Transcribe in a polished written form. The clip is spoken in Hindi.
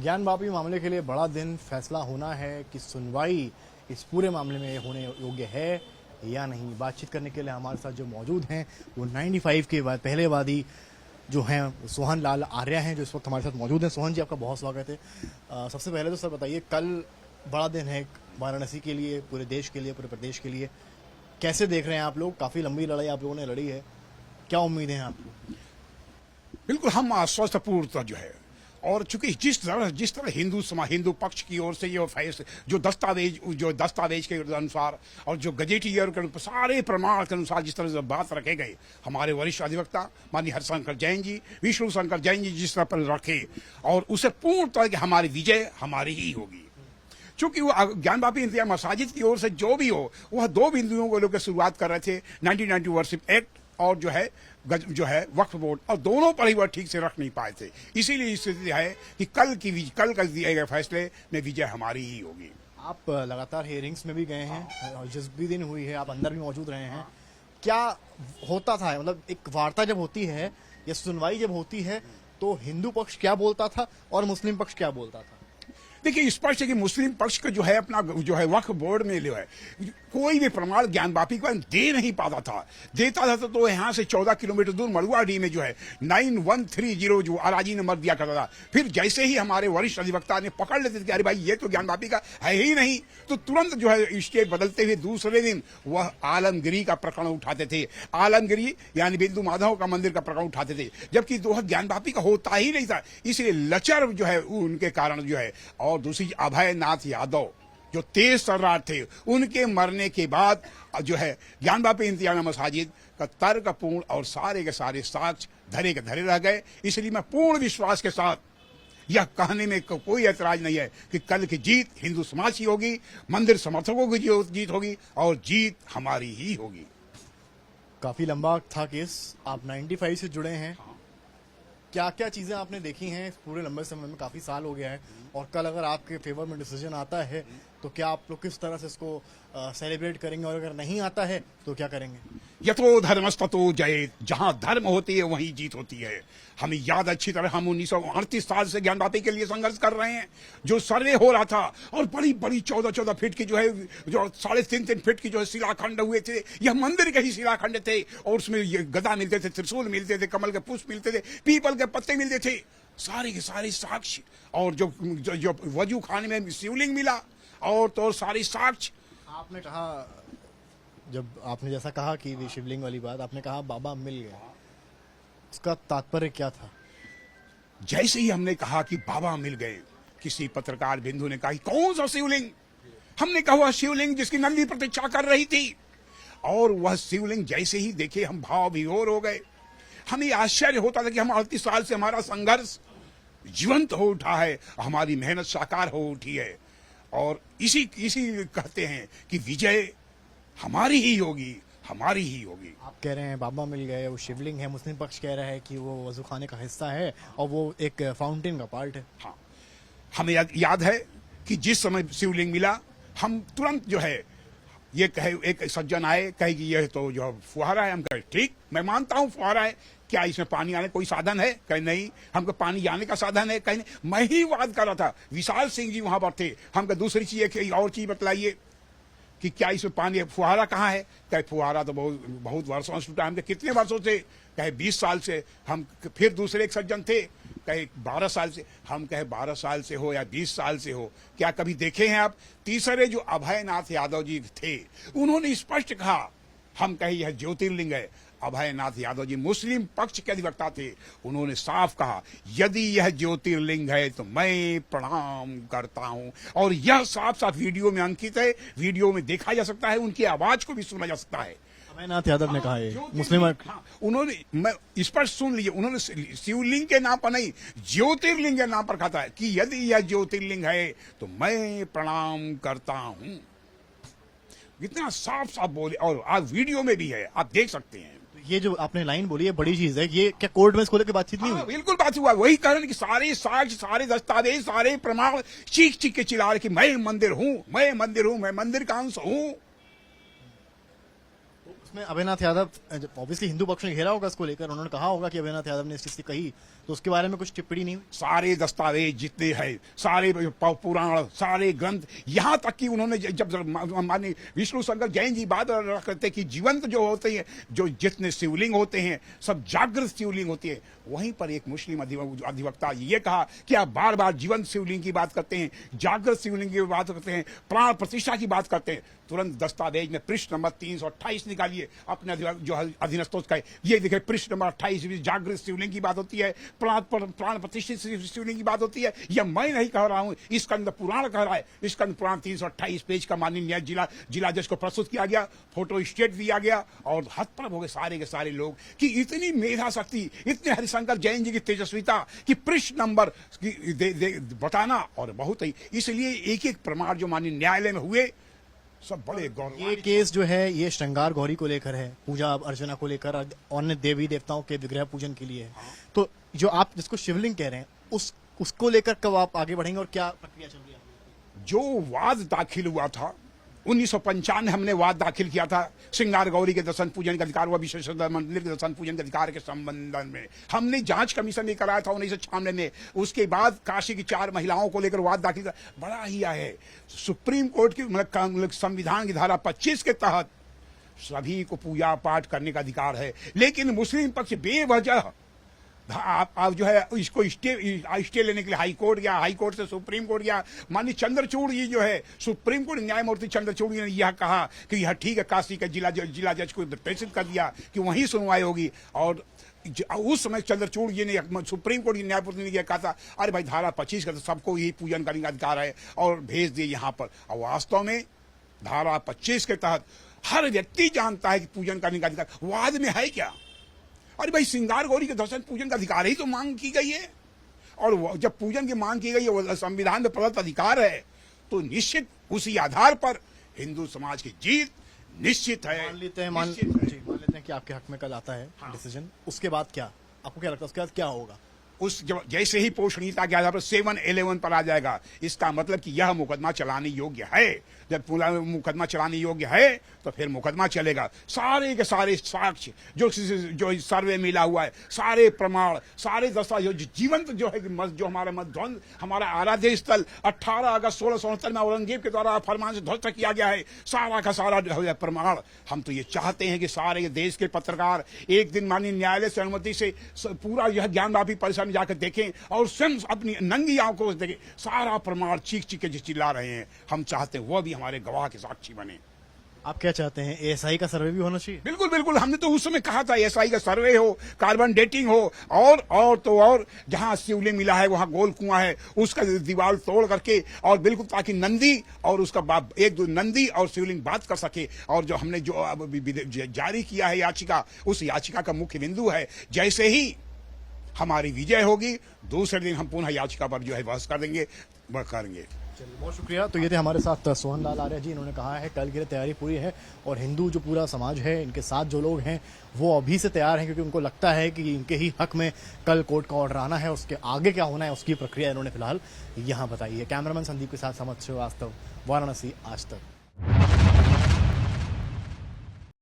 ज्ञानवापी मामले के लिए बड़ा दिन, फैसला होना है कि सुनवाई इस पूरे मामले में होने योग्य है या नहीं। बातचीत करने के लिए हमारे साथ जो मौजूद हैं वो 95 के बाद पहले वादी जो हैं सोहन लाल आर्या हैं, जो इस वक्त हमारे साथ मौजूद हैं। सोहन जी, आपका बहुत स्वागत है। सबसे पहले तो सर बताइए, कल बड़ा दिन है वाराणसी के लिए, पूरे देश के लिए, पूरे प्रदेश के लिए। कैसे देख रहे हैं आप लोग? काफी लंबी लड़ाई आप लोगों ने लड़ी है, क्या उम्मीदें हैं आपको? बिल्कुल हम आश्वस्तपूर्ण जो है, और चूंकि जिस तरह हिंदू पक्ष की ओर से ये फैसले जो दस्तावेज के अनुसार और जो गजेटियर के सारे प्रमाण के अनुसार जिस तरह से बात रखे गए, हमारे वरिष्ठ अधिवक्ता माननीय हरिशंकर जैन जी, विष्णु शंकर जैन जी जिस तरह पर रखे, और उसे पूर्ण तरह की हमारी विजय हमारी ही होगी। चूंकि वो ज्ञानवापी इंतजाम मसाजिद की ओर से जो भी हो, वह दो बिंदुओं को लेकर शुरुआत कर रहे थे, 1990 वर्शिप एक्ट और जो है वक्फ बोर्ड, और दोनों पर ही वह ठीक से रख नहीं पाए थे। इसीलिए स्थिति है कि कल का दिए गए फैसले में विजय हमारी ही होगी। आप लगातार हियरिंग्स में भी गए हैं, जिस भी दिन हुई है आप अंदर भी मौजूद रहे हैं। क्या होता था, मतलब एक वार्ता जब होती है या सुनवाई जब होती है तो हिंदू पक्ष क्या बोलता था और मुस्लिम पक्ष क्या बोलता था? देखिए, स्पष्ट है कि मुस्लिम पक्ष का जो है अपना जो है वक्फ बोर्ड में जो है कोई भी प्रमाण ज्ञानवापी को दे नहीं पाता था। देता था तो यहाँ से 14 किलोमीटर दूर मड़ुआडीह में जो है 9130 जो अराजी नंबर दिया करता था। फिर जैसे ही हमारे वरिष्ठ अधिवक्ता ने पकड़ लेते थे कि अरे भाई ये तो ज्ञानवापी का है ही नहीं, तो तुरंत जो है इसके बदलते हुए दूसरे दिन वह आलमगिरी का प्रकरण उठाते थे। आलमगिरी यानी बिंदु माधव का मंदिर का प्रकरण उठाते थे, जबकि वह ज्ञानवापी का होता ही नहीं था। इसलिए लचर जो है उनके कारण जो है, और दूसरी अभय नाथ यादव जो तेज तर्रार थे, उनके मरने के बाद जो है ज्ञानवापी इंतजाम मसाजिद का तर्कपूर्ण और सारे के सारे साक्ष्य धरे के धरे रह गए। इसलिए मैं पूर्ण विश्वास के साथ यह कहने में कोई ऐतराज नहीं है कि कल की जीत हिंदू समाज की होगी, मंदिर समर्थकों की जीत होगी, और जीत हमारी ही होगी। काफी लंबा था केस, आप 95 से जुड़े हैं। क्या क्या चीजें आपने देखी हैं इस पूरे लंबे समय में? काफी साल हो गया है, और कल अगर आपके फेवर में डिसीजन आता है तो क्या आप लोग किस तरह से इसको सेलिब्रेट करेंगे, और अगर नहीं आता है तो क्या करेंगे? यथो धर्मस्ततो जयेत, जहां धर्म होती है वहीं जीत होती है। हमें याद अच्छी तरह, हम 1938 साल से ज्ञानवापी के लिए संघर्ष कर रहे हैं। जो सर्वे हो रहा था और बड़ी बड़ी 14-14 फीट की जो है, जो 3.5 फीट की जो है शिलाखंड हुए थे, यह मंदिर के ही शिलाखंड थे, और उसमें ये गदा मिलते थे, त्रिशूल मिलते थे, कमल के पुष्प मिलते थे, पीपल के पत्ते मिलते थे, सारे के सारे साक्ष्य, और जो वजू खाने में शिवलिंग मिला, और तो सारी साक्ष्य। आपने कहा, जब आपने जैसा कहा कि शिवलिंग वाली बात, आपने कहा बाबा मिल गए, उसका तात्पर्य क्या था? जैसे ही हमने कहा कि बाबा मिल गए, किसी पत्रकार बिंदु ने कहा कौन सा शिवलिंग? हमने कहा वह शिवलिंग जिसकी नंदी प्रतीक्षा कर रही थी, और वह शिवलिंग जैसे ही देखे हम भाव विभोर हो गए। हमें आश्चर्य होता था कि हम 38 साल से हमारा संघर्ष जीवंत हो उठा है, हमारी मेहनत साकार हो उठी है, और इसी कहते हैं कि विजय हमारी ही होगी, हमारी ही होगी। आप कह रहे हैं बाबा मिल गए, वो शिवलिंग है, मुस्लिम पक्ष कह रहा है कि वो वजू खाने का हिस्सा है और वो एक फाउंटेन का पार्ट है। हाँ, हमें याद है कि जिस समय शिवलिंग मिला, हम तुरंत जो है ये कहे, एक सज्जन आए, कहे कि यह तो जो फुहारा है। हम कहे ठीक, मैं मानता हूँ फुहारा है, क्या इसमें पानी आने कोई साधन है? कहे नहीं, हमको पानी जाने का साधन है। कहे नहीं, मैं ही वाद कर रहा था, विशाल सिंह जी वहां पर थे। हमको दूसरी चीज, एक और चीज बतलाइए कि क्या इसमें पानी, फुहारा कहाँ है? कहे फुहारा तो बहुत वर्षों से टूटा। हमके कितने वर्षों से? कहे 20 साल से। हम फिर दूसरे एक सज्जन थे, कहे 12 साल से। हम कहे 12 साल से हो या 20 साल से हो, क्या कभी देखे हैं आप? तीसरे जो अभय नाथ यादव जी थे, उन्होंने स्पष्ट कहा, हम कहे यह ज्योतिर्लिंग है। अभय नाथ यादव जी मुस्लिम पक्ष के अधिवक्ता थे, उन्होंने साफ कहा यदि यह ज्योतिर्लिंग है तो मैं प्रणाम करता हूं, और यह साफ साफ वीडियो में अंकित है, वीडियो में देखा जा सकता है, उनकी आवाज को भी सुना जा सकता है। अभय नाथ यादव ने कहा है मुस्लिम। हाँ, उन्होंने, मैं स्पष्ट सुन लीजिए, उन्होंने शिवलिंग के नाम पर नहीं, ज्योतिर्लिंग के नाम पर कहा था कि यदि यह ज्योतिर्लिंग है तो मैं प्रणाम करता हूं। इतना साफ साफ बोले, और आज वीडियो में भी है, आप देख सकते हैं। ये जो आपने लाइन बोली है बड़ी चीज है। ये क्या कोर्ट में इसको लेकर बातचीत नहीं हुई? बिल्कुल बात हुआ, वही कारण कि सारे साक्ष्य, सारे दस्तावेज, सारे प्रमाण चीख चीख के चिल्ला रहे कि मैं मंदिर हूं, मैं मंदिर हूं, मैं मंदिर का अंश हूं। उसमें अभिनाथ यादव ऑब्वियसली हिंदू पक्ष ने घेरा होगा इसको लेकर, उन्होंने कहा होगा कि अभिनाथ यादव ने इस चीज की कही, तो उसके बारे में कुछ टिप्पणी नहीं हुई? सारे दस्तावेज जितने हैं, सारे पुराण, सारे ग्रंथ, यहाँ तक कि उन्होंने जब माननीय विष्णु शंकर जैन जी बात करते कि जीवंत जो होते हैं, जो जितने शिवलिंग होते हैं सब जागृत शिवलिंग होती है, वहीं पर एक मुस्लिम अधिवक्ता ये कहा कि आप बार बार जीवंत शिवलिंग की बात करते हैं, जागृत शिवलिंग की बात करते हैं, प्राण प्रतिष्ठा की बात करते हैं। तुरंत दस्तावेज में पृष्ठ नंबर 328 निकालिए, अपने जो अधीनस्थों का ये देखिए पृष्ठ नंबर 28 जागृत शिवलिंग की बात होती है, प्राण प्रतिष्ठित शिवलिंग की बात होती है। यह मैं नहीं कह रहा हूं, स्कंद पुराण कह रहा है। स्कंद पुराण 328 पेज का माननीय न्याय जिला जज को प्रस्तुत किया गया, फोटो स्टेट दिया गया और हतप्रभ हो गए सारे के सारे लोग कि इतनी मेधा शक्ति, इतने हरिशंकर जैन जी की तेजस्विता कि पृष्ठ नंबर बताना, और बहुत ही इसलिए एक एक प्रमाण जो माननीय न्यायालय में हुए सब बड़े गौरव। ये केस जो है ये श्रृंगार गौरी को लेकर है, पूजा अर्चना को लेकर, अन्य देवी देवताओं के विग्रह पूजन के लिए है। तो जो आप जिसको शिवलिंग कह रहे हैं उसको लेकर कब आप आगे बढ़ेंगे और क्या प्रक्रिया चल रही है? जो वाद दाखिल हुआ था 1995 हमने वाद दाखिल किया था श्रृंगार गौरी के दर्शन पूजन का अधिकार व विश्वेश्वर मंदिर के दर्शन पूजन के अधिकार के संबंध में हमने जांच कमीशन भी कराया था 1996 में। उसके बाद काशी की 4 महिलाओं को लेकर वाद दाखिल कर बड़ा ही है। सुप्रीम कोर्ट की मतलब संविधान की धारा 25 के तहत सभी को पूजा पाठ करने का अधिकार है, लेकिन मुस्लिम पक्ष बेवजह आप जो है इसको स्टे लेने के लिए हाई कोर्ट गया, हाई कोर्ट से सुप्रीम कोर्ट गया। माननीय चंद्रचूड़ जी जो है सुप्रीम कोर्ट न्यायमूर्ति चंद्रचूड़ ने यह कहा कि यह ठीक है, काशी के जिला जज को प्रेषित कर दिया कि वहीं सुनवाई होगी। और उस समय चंद्रचूड़ जी ने सुप्रीम कोर्ट की न्यायमूर्ति ने कहा था अरे भाई धारा 25 का तो सबको यही पूजन करने का अधिकार है और भेज दिए यहाँ पर। और वास्तव में धारा 25 के तहत हर व्यक्ति जानता है कि पूजन करने का अधिकार वाद में है क्या। अरे भाई श्रृंगार गौरी के दर्शन पूजन का अधिकार ही तो मांग की गई है, और जब पूजन की मांग की गई है वो संविधान में प्रदत्त अधिकार है, तो निश्चित उसी आधार पर हिंदू समाज की जीत निश्चित है। मान लेते हैं कि आपके हक में कल आता है डिसीजन, उसके बाद क्या आपको क्या लगता है उसके बाद क्या होगा? उस जैसे ही पोषणीयता के आधार पर 711 पर आ जाएगा, इसका मतलब कि यह मुकदमा चलाने योग्य है। जब पूरा मुकदमा चलाने योग्य है तो फिर मुकदमा चलेगा। सारे के सारे साक्ष्य जो सर्वे मिला हुआ है, सारे प्रमाण, सारे दस्तावेज जीवंत जो है जो हमारा मध्य हमारा आराध्य स्थल 18 अगस्त 1669 में औरंगजेब के द्वारा फरमान से ध्वस्त किया गया है, सारा का सारा जो है प्रमाण। हम तो ये चाहते हैं कि सारे देश के पत्रकार एक दिन माननीय न्यायालय से अनुमति से पूरा यह ज्ञानवापी परिसर में जाकर देखें और स्वयं अपनी नंगी आंखों से देखें, सारा प्रमाण चीख चीख के चिल्ला रहे हैं। हम चाहते हैं वह भी हमारे गवाह के साक्षी बने। आप क्या चाहते हैं, एएसआई का सर्वे भी होना चाहिए? बिल्कुल बिल्कुल, हमने तो उस समय कहा था एएसआई का सर्वे हो, कार्बन डेटिंग हो, और जहां शिवलिंग मिला है वहां गोल कुआं है उसका दीवार तोड़ करके, और बिल्कुल ताकि नंदी और उसका एक दो नंदी और शिवलिंग बात कर सके। और जो हमने जो जारी किया है याचिका, उस याचिका का मुख्य बिंदु है जैसे ही हमारी विजय होगी दूसरे दिन हम पुनः याचिका पर जो है बहस कर देंगे, वह करेंगे। चलिए बहुत शुक्रिया। तो ये थे हमारे साथ सोहन लाल आर्य जी, इन्होंने कहा है कल की तैयारी पूरी है और हिंदू जो पूरा समाज है, इनके साथ जो लोग हैं वो अभी से तैयार हैं, क्योंकि उनको लगता है कि इनके ही हक में कल कोर्ट का ऑर्डर आना है। उसके आगे क्या होना है उसकी प्रक्रिया इन्होंने फिलहाल यहाँ बताई है। कैमरामैन संदीप के साथ समझ श्रीवास्तव, वाराणसी, आज तक।